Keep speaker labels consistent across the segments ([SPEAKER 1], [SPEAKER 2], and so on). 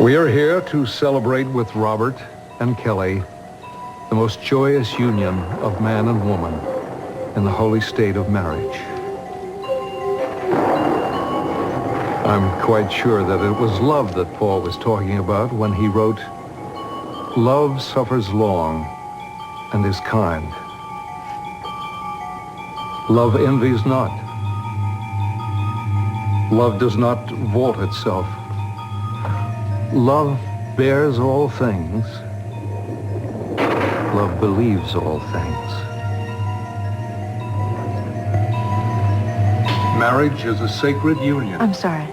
[SPEAKER 1] We are here to celebrate with Robert and Kelly the most joyous union of man and woman in the holy state of marriage. I'm quite sure that it was love that Paul was talking about when he wrote, "Love suffers long and is kind. Love envies not. Love does not vaunt itself. Love bears all things. Love believes all things." Marriage is a sacred union.
[SPEAKER 2] I'm sorry.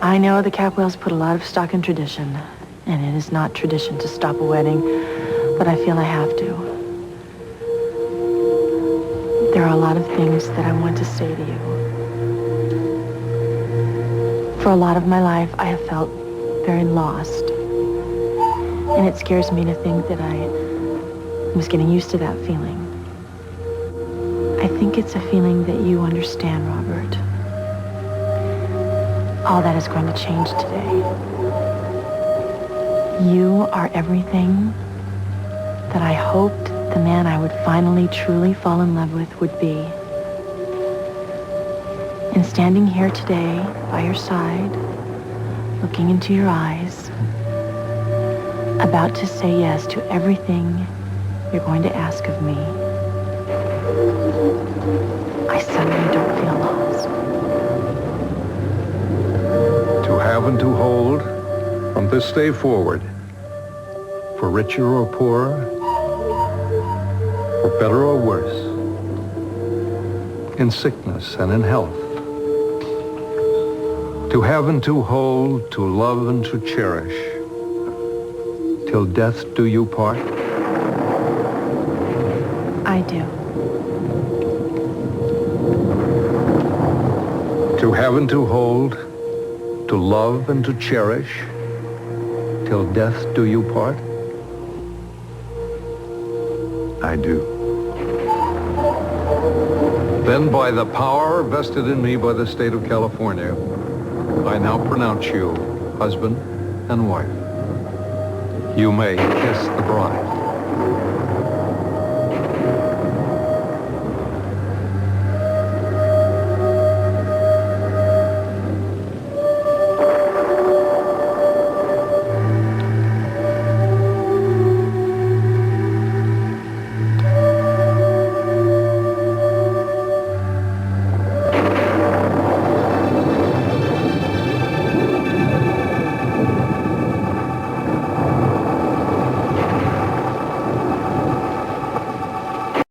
[SPEAKER 2] I know the Capwells put a lot of stock in tradition, and it is not tradition to stop a wedding, but I feel I have to. There are a lot of things that I want to say to you. For a lot of my life, I have felt very lost. And it scares me to think that I was getting used to that feeling. I think it's a feeling that you understand, Robert. All that is going to change today. You are everything that I hoped the man I would finally truly fall in love with would be. And standing here today by your side, looking into your eyes, about to say yes to everything you're going to ask of me, I suddenly don't feel lost.
[SPEAKER 1] To have and to hold from this day forward, for richer or poorer, for better or worse, in sickness and in health. To have and to hold, to love and to cherish, till death do you part?
[SPEAKER 2] I do.
[SPEAKER 1] To have and to hold, to love and to cherish, till death do you part? I do. Then by the power vested in me by the state of California, I now pronounce you husband and wife. You may kiss the bride.